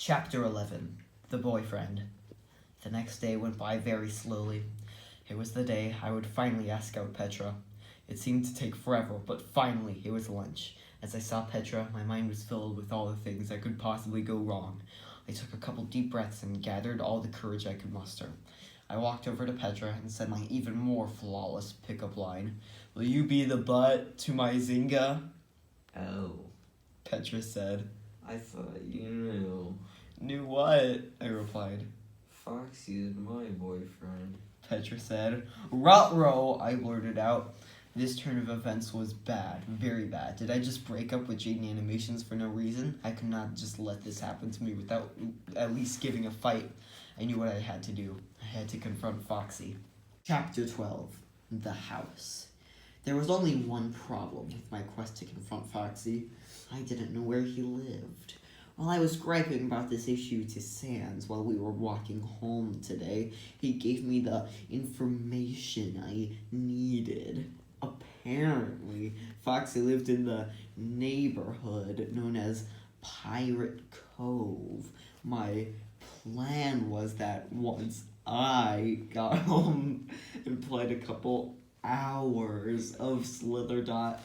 Chapter 11. The Boyfriend. The next day went by very slowly. It was the day I would finally ask out Petra. It seemed to take forever, but finally it was lunch. As I saw Petra, my mind was filled with all the things that could possibly go wrong. I took a couple deep breaths and gathered all the courage I could muster. I walked over to Petra and said my even more flawless pickup line. "Will you be the butt to my Zynga?" Oh, Petra said. I thought you knew. "Knew what?" I replied. Foxy is my boyfriend. Petra said. "Ruh-roh," I blurted out. This turn of events was bad, very bad. Did I just break up with Jaden Animations for no reason? I could not just let this happen to me without at least giving a fight. I knew what I had to do. I had to confront Foxy. Chapter 12. The House. There was only one problem with my quest to confront Foxy. I didn't know where he lived. While I was griping about this issue to Sans while we were walking home today, he gave me the information I needed. Apparently, Foxy lived in the neighborhood known as Pirate Cove. My plan was that once I got home and played a couple hours of Slither.io,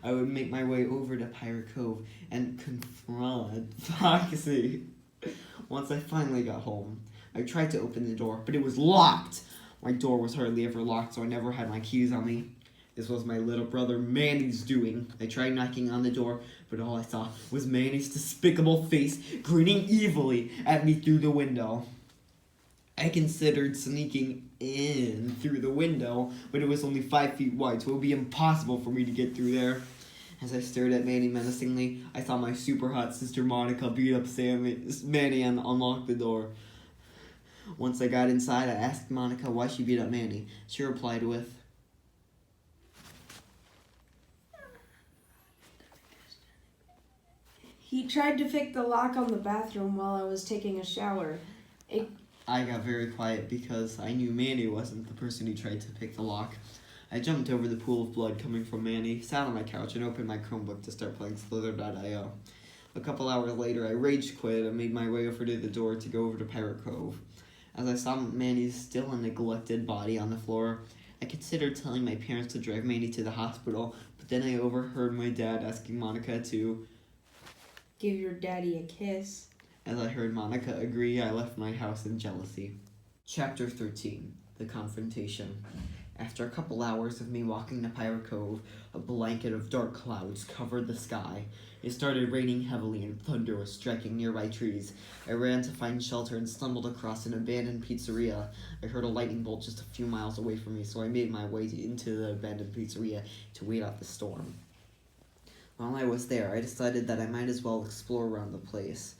I would make my way over to Pirate Cove and confront Foxy. Once I finally got home, I tried to open the door, but it was locked. My door was hardly ever locked, so I never had my keys on me. This was my little brother Manny's doing. I tried knocking on the door, but all I saw was Manny's despicable face grinning evilly at me through the window. I considered sneaking in through the window, but it was only 5 feet wide, so it would be impossible for me to get through there. As I stared at Manny menacingly, I saw my super hot sister Monica beat up Manny and unlock the door. Once I got inside, I asked Monica why she beat up Manny. She replied with, "He tried to pick the lock on the bathroom while I was taking a shower." I got very quiet because I knew Manny wasn't the person who tried to pick the lock. I jumped over the pool of blood coming from Manny, sat on my couch, and opened my Chromebook to start playing Slither.io. A couple hours later, I rage quit and made my way over to the door to go over to Pirate Cove. As I saw Manny's still and neglected body on the floor, I considered telling my parents to drive Manny to the hospital, but then I overheard my dad asking Monica to "Give your daddy a kiss." As I heard Monica agree, I left my house in jealousy. Chapter 13. The Confrontation. After a couple hours of me walking to Pirate Cove, a blanket of dark clouds covered the sky. It started raining heavily and thunder was striking nearby trees. I ran to find shelter and stumbled across an abandoned pizzeria. I heard a lightning bolt just a few miles away from me, so I made my way into the abandoned pizzeria to wait out the storm. While I was there, I decided that I might as well explore around the place.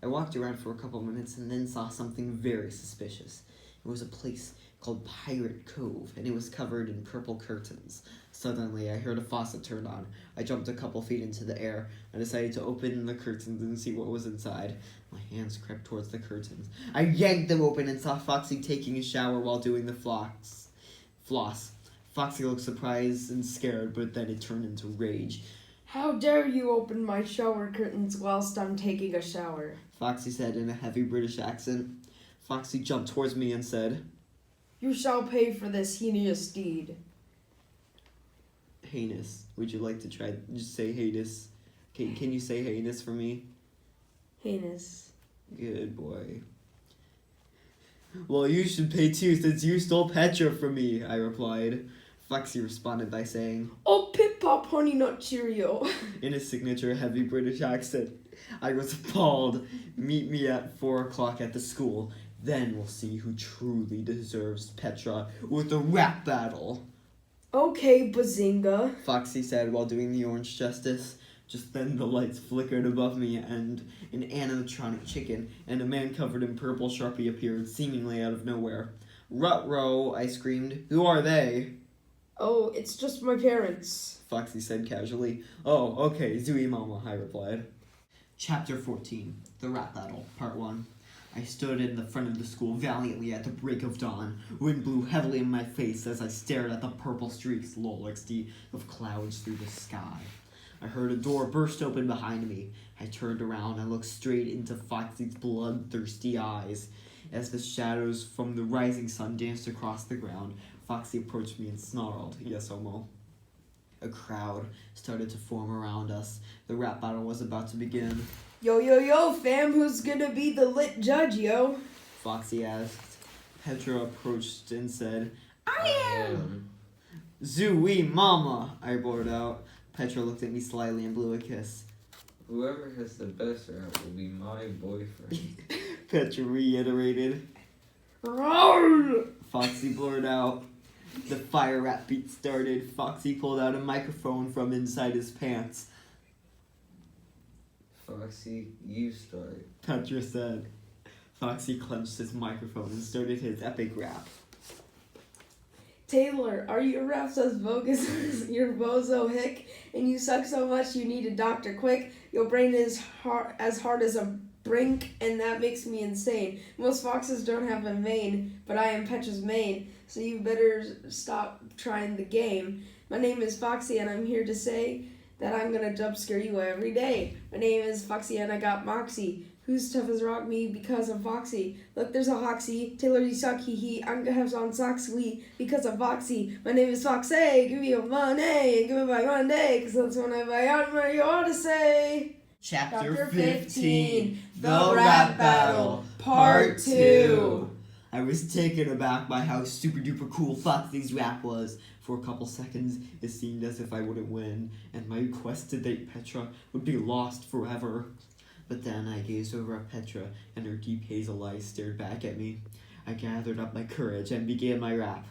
I walked around for a couple minutes and then saw something very suspicious. It was a place called Pirate Cove, and it was covered in purple curtains. Suddenly, I heard a faucet turn on. I jumped a couple feet into the air. I decided to open the curtains and see what was inside. My hands crept towards the curtains. I yanked them open and saw Foxy taking a shower while doing the floss. Foxy looked surprised and scared, but then it turned into rage. "How dare you open my shower curtains whilst I'm taking a shower?" Foxy said in a heavy British accent. Foxy jumped towards me and said, "You shall pay for this heinous deed." Heinous. Would you like to try just say heinous? Can you say heinous for me? Heinous. Good boy. "Well, you should pay too since you stole Petra from me," I replied. Foxy responded by saying, "Oh, Pip Pop Honey Nut Cheerio." in his signature heavy British accent. I was appalled. "Meet me at 4 o'clock at the school. Then we'll see who truly deserves Petra with a rap battle." "Okay, Bazinga," Foxy said while doing the orange justice. Just then the lights flickered above me and an animatronic chicken and a man covered in purple Sharpie appeared seemingly out of nowhere. "Ruh-roh," I screamed. "Who are they?" "Oh, it's just my parents," Foxy said casually. "Oh, okay, Zooey Mama," I replied. Chapter 14. The Rap Battle, Part 1. I stood in the front of the school valiantly at the break of dawn. Wind blew heavily in my face as I stared at the purple streaks, lol, XD, of clouds through the sky. I heard a door burst open behind me. I turned around and looked straight into Foxy's bloodthirsty eyes. As the shadows from the rising sun danced across the ground, Foxy approached me and snarled, "Yes, Homo." A crowd started to form around us. The rap battle was about to begin. Yo, yo, yo, fam, who's gonna be the lit judge, yo? Foxy asked. Petra approached and said, I am! "Zooey mama," I roared out. Petra looked at me slyly and blew a kiss. Whoever has the best rap will be my boyfriend. Petra reiterated. Roar! Foxy blurted out. The fire rap beat started. Foxy pulled out a microphone from inside his pants. Foxy, you start. Petra said. Foxy clenched his microphone and started his epic rap. Taylor, are your raps as bogus as your bozo hick? And you suck so much you need a doctor quick. Your brain is as hard as a brink, and that makes me insane. Most foxes don't have a vein, but I am Petra's main, so you better stop trying the game. My name is Foxy, and I'm here to say that I'm gonna jump scare you every day. My name is Foxy, and I got moxie. Who's tough as rock me because I'm Foxy? Look, there's a Hoxie. Taylor, you suck, hee hee. I'm gonna have on socks, we, because I'm Foxy. My name is Foxy. Give me your money. Give me my Monday, because that's when I buy out my Odyssey. Chapter 15. The Rap Battle, Part 2. I was taken aback by how super duper cool Foxy's rap was. For a couple seconds, it seemed as if I wouldn't win, and my quest to date Petra would be lost forever. But then I gazed over at Petra, and her deep hazel eyes stared back at me. I gathered up my courage and began my rap.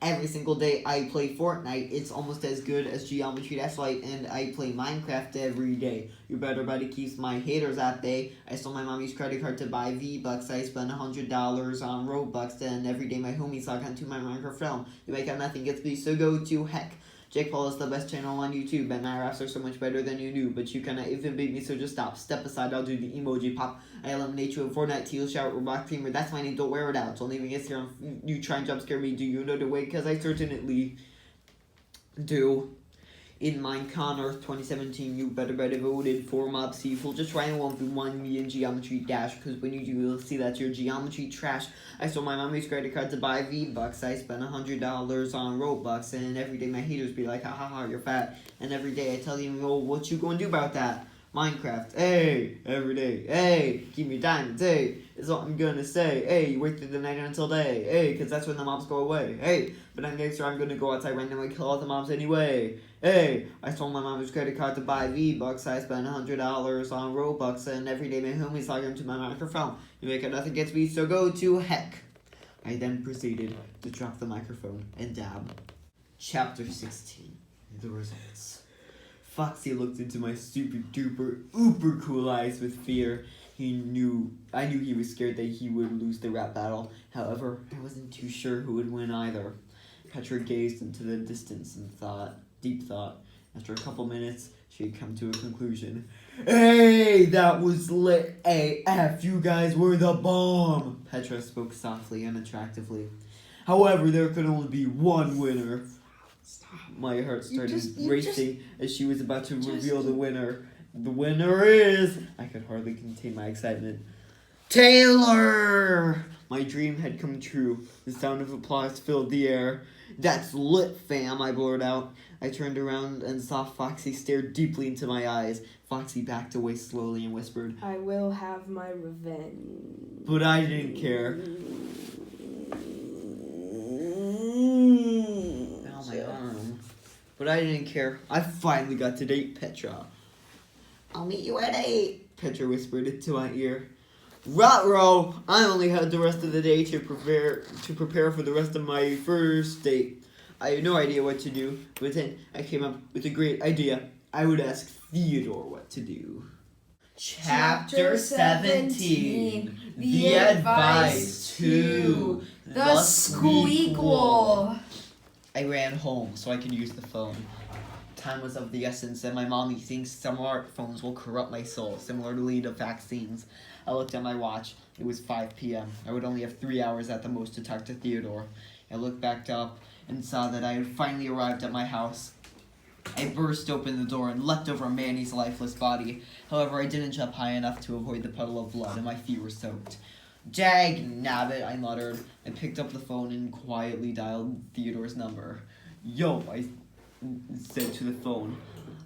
Every single day I play Fortnite. It's almost as good as Geometry Dash Light, and I play Minecraft every day. You better buddy keeps my haters at bay. I stole my mommy's credit card to buy V-Bucks. I spent $100 on Robux, and every day my homies log onto my Minecraft film. You make out nothing gets me, so go to heck. Jake Paul is the best channel on YouTube, and my raps are so much better than you knew, but you cannot even beat me, so just stop. Step aside, I'll do the emoji pop. I eliminate you in Fortnite, teal shout, robot creamer, that's my name, don't wear it out. Don't even get scared, you try and jump scare me, do you know the way? Because I certainly do. In Minecon Earth 2017, you better voted for Mob C. We'll just try and 1v1 me in Geometry Dash, because when you do, you'll see that you're geometry trash. I stole my mommy's credit card to buy V-Bucks. I spent $100 on Robux, and every day my haters be like, ha ha ha, you're fat. And every day I tell them, oh, what you gonna do about that? Minecraft, hey, every day, hey, give me diamonds, hey, is what I'm gonna say, hey, you wait through the night until day, hey, cause that's when the mobs go away, hey, but I'm gangster, I'm gonna go outside right now and kill all the mobs anyway, hey, I stole my mom's credit card to buy V-Bucks, I spent $100 on Robux, and every day my homies log into my microphone, you make it nothing gets me, so go to heck. I then proceeded to drop the microphone and dab. Chapter 16, the results. Foxy looked into my super duper uber cool eyes with fear. I knew he was scared that he would lose the rap battle. However, I wasn't too sure who would win either. Petra gazed into the distance and deep thought. After a couple minutes, she had come to a conclusion. Hey, that was lit AF. You guys were the bomb. Petra spoke softly and attractively. However, there could only be one winner. My heart started racing as she was about to reveal the winner. The winner is... I could hardly contain my excitement. Taylor! My dream had come true. The sound of applause filled the air. That's lit, fam, I blurted out. I turned around and saw Foxy stare deeply into my eyes. Foxy backed away slowly and whispered, I will have my revenge. but I didn't care. Ow, my arm. But I didn't care. I finally got to date Petra. I'll meet you at 8, Petra whispered into my ear. Ruh-roh! I only had the rest of the day to prepare for the rest of my first date. I had no idea what to do, but then I came up with a great idea. I would ask Theodore what to do. Chapter 17. The Advice to the Squeakquel. I ran home so I could use the phone. Time was of the essence, and my mommy thinks smartphones will corrupt my soul, similarly to vaccines. I looked at my watch. It was 5 p.m. I would only have 3 hours at the most to talk to Theodore. I looked back up and saw that I had finally arrived at my house. I burst open the door and leapt over Manny's lifeless body. However, I didn't jump high enough to avoid the puddle of blood, and my feet were soaked. "Jag nabbit," I muttered. I picked up the phone and quietly dialed Theodore's number. "Yo," I said to the phone.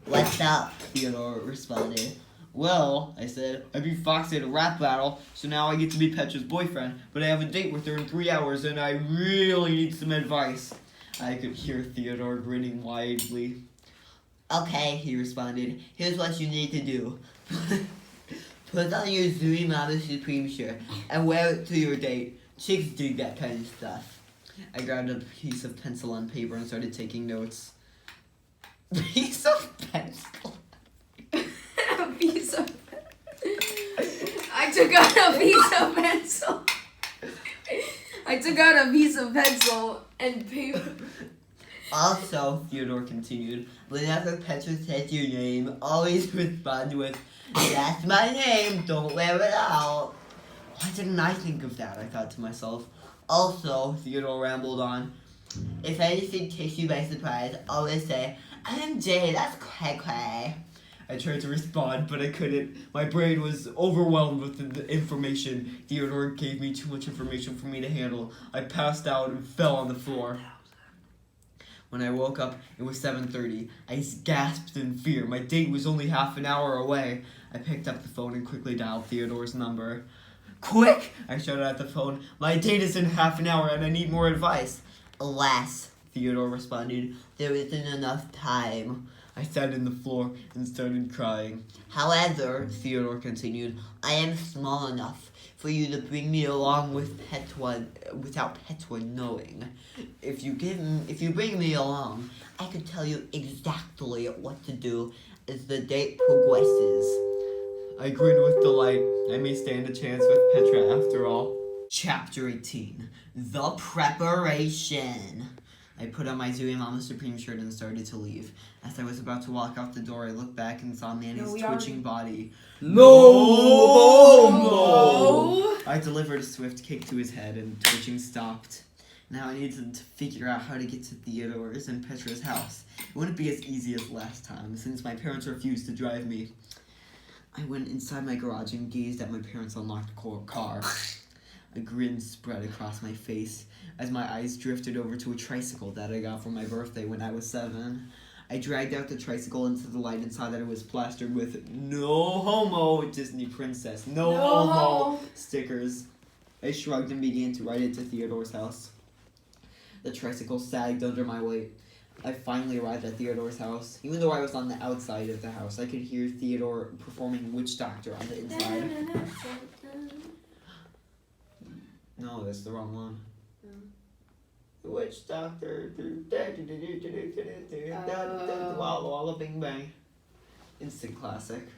What's up? Theodore responded. "Well," I said, "I beat Foxy at a rap battle, so now I get to be Petra's boyfriend, but I have a date with her in 3 hours, and I really need some advice." I could hear Theodore grinning widely. Okay, he responded. Here's what you need to do. Put on your Zooey Mama Supreme shirt and wear it to your date. Chicks dig that kind of stuff. I grabbed a piece of pencil and paper and started taking notes. Piece of pencil? A piece of. I took out a piece of pencil. I took out a piece of pencil and paper. Also, Theodore continued, whenever Petra says your name, always respond with, "That's my name, don't wear it out." Why didn't I think of that? I thought to myself. Also, Theodore rambled on, if anything takes you by surprise, always say, "MJ, that's cray-cray." I tried to respond, but I couldn't. My brain was overwhelmed with the information. Theodore gave me too much information for me to handle. I passed out and fell on the floor. When I woke up, it was 7:30. I gasped in fear. My date was only half an hour away. I picked up the phone and quickly dialed Theodore's number. "Quick!" I shouted at the phone. "My date is in half an hour and I need more advice." Alas, Theodore responded. there isn't enough time. I sat on the floor and started crying. However, Theodore continued, I am small enough for you to bring me along with Petra without Petra knowing. If you bring me along, I could tell you exactly what to do as the date progresses. I grinned with delight. I may stand a chance with Petra after all. Chapter 18. The Preparation. I put on my Zooey Mama Supreme shirt and started to leave. As I was about to walk out the door, I looked back and saw Manny's twitching body. No! I delivered a swift kick to his head and twitching stopped. Now I needed to figure out how to get to Theodore's and Petra's house. It wouldn't be as easy as last time, since my parents refused to drive me. I went inside my garage and gazed at my parents' unlocked car. A grin spread across my face as my eyes drifted over to a tricycle that I got for my birthday when I was 7. I dragged out the tricycle into the light and saw that it was plastered with "No Homo Disney Princess, No Homo" stickers. I shrugged and began to ride it to Theodore's house. The tricycle sagged under my weight. I finally arrived at Theodore's house. Even though I was on the outside of the house, I could hear Theodore performing Witch Doctor on the inside. No, that's the wrong one. Witch Doctor. Walla Walla Bing Bang. Instant classic.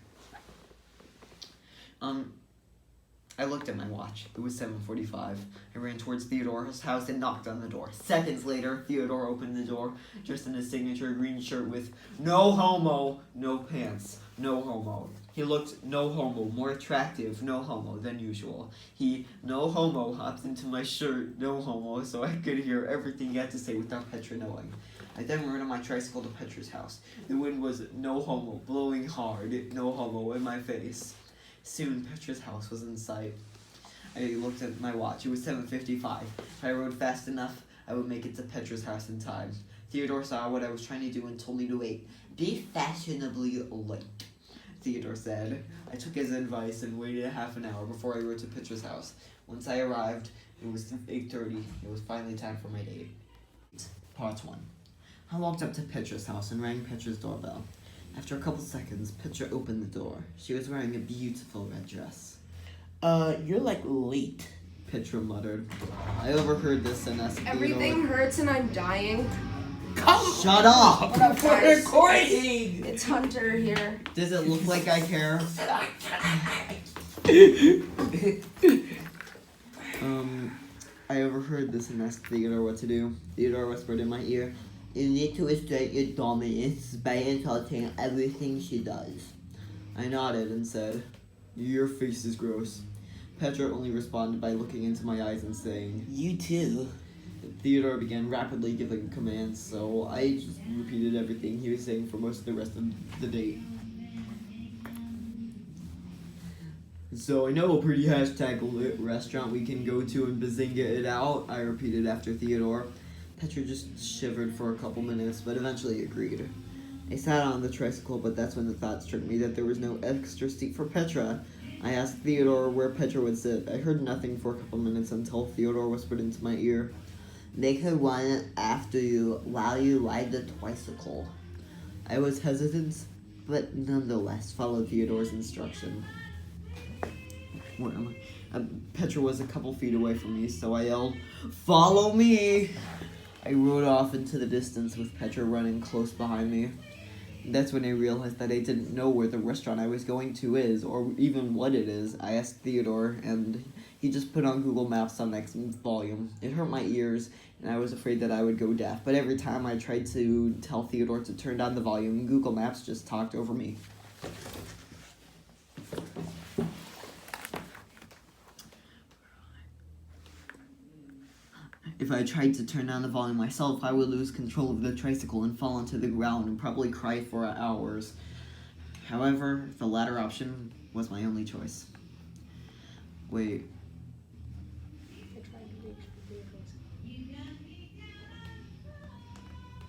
I looked at my watch. It was 7:45. I ran towards Theodore's house and knocked on the door. Seconds later, Theodore opened the door, dressed in his signature green shirt with "No homo, no pants, no homo." He looked no homo, more attractive, no homo, than usual. He, no homo, hopped into my shirt, no homo, so I could hear everything he had to say without Petra knowing. I then rode on my tricycle to Petra's house. The wind was no homo, blowing hard, no homo, in my face. Soon, Petra's house was in sight. I looked at my watch. It was 7:55. If I rode fast enough, I would make it to Petra's house in time. Theodore saw what I was trying to do and told me to wait. "Be fashionably late," Theodore said. I took his advice and waited a half an hour before I rode to Petra's house. Once I arrived, it was 8:30. It was finally time for my date. Part 1. I walked up to Petra's house and rang Petra's doorbell. After a couple seconds, Petra opened the door. She was wearing a beautiful red dress. You're like late. Petra muttered. I overheard this and asked Everything hurts and I'm dying. Shut up! What up, We're guys? recording! It's Hunter here. Does it look like I care? I overheard this and asked Theodore what to do. Theodore whispered in my ear, You need to assert your dominance by insulting everything she does. I nodded and said, "Your face is gross." Petra only responded by looking into my eyes and saying, You too. Theodore began rapidly giving commands, so I just repeated everything he was saying for most of the rest of the date. So I know a pretty hashtag lit restaurant we can go to and bazinga it out, I repeated after Theodore. Petra just shivered for a couple minutes, but eventually agreed. I sat on the tricycle, but that's when the thought struck me that there was no extra seat for Petra. I asked Theodore where Petra would sit. I heard nothing for a couple minutes until Theodore whispered into my ear, They could run after you while you ride the tricycle. I was hesitant, but nonetheless followed Theodore's instruction. Where am I? Petra was a couple feet away from me, so I yelled, "Follow me!" I rode off into the distance with Petra running close behind me. That's when I realized that I didn't know where the restaurant I was going to is, or even what it is. I asked Theodore, and he just put on Google Maps on next volume. It hurt my ears, and I was afraid that I would go deaf, but every time I tried to tell Theodore to turn down the volume, Google Maps just talked over me. If I tried to turn down the volume myself, I would lose control of the tricycle and fall onto the ground and probably cry for hours. However, the latter option was my only choice. Wait.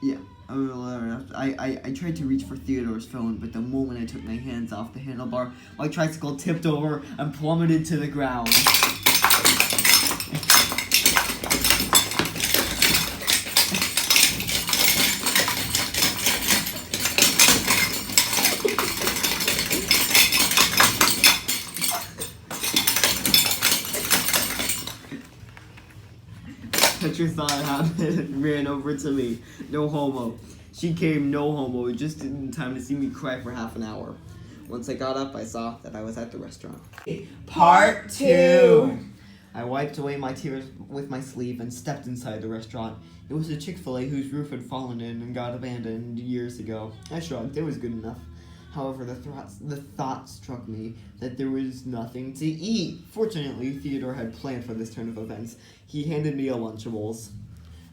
Yeah, I tried to reach for Theodore's phone, but the moment I took my hands off the handlebar, my tricycle tipped over and plummeted to the ground. Petra saw it happen and ran over to me. No homo. She came no homo, just in time to see me cry for half an hour. Once I got up, I saw that I was at the restaurant. Part 2. I wiped away my tears with my sleeve and stepped inside the restaurant. It was a Chick-fil-A whose roof had fallen in and got abandoned years ago. I shrugged. It was good enough. However, the thought struck me that there was nothing to eat. Fortunately, Theodore had planned for this turn of events. He handed me a Lunchables.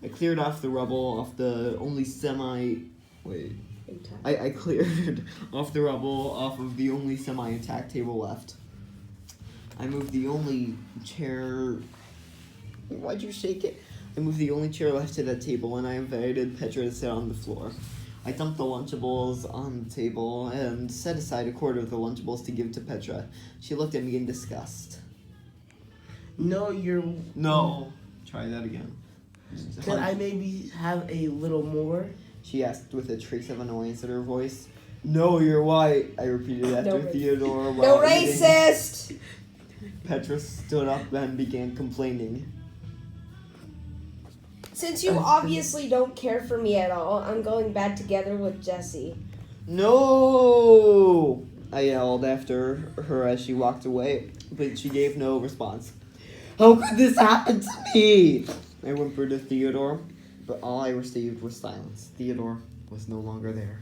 I cleared off the rubble off the only I cleared off the rubble off of the only semi-intact table left. I moved the only chair... Why'd you shake it? I moved the only chair left to that table, and I invited Petra to sit on the floor. I dumped the Lunchables on the table and set aside a quarter of the Lunchables to give to Petra. She looked at me in disgust. No. Try that again. Could I maybe have a little more? She asked with a trace of annoyance in her voice. No, you're white, I repeated after Theodore. No racist! Petra stood up and began complaining. Since you obviously don't care for me at all, I'm going back together with Jesse. No! I yelled after her as she walked away, but she gave no response. How could this happen to me? I whimpered to Theodore, but all I received was silence. Theodore was no longer there.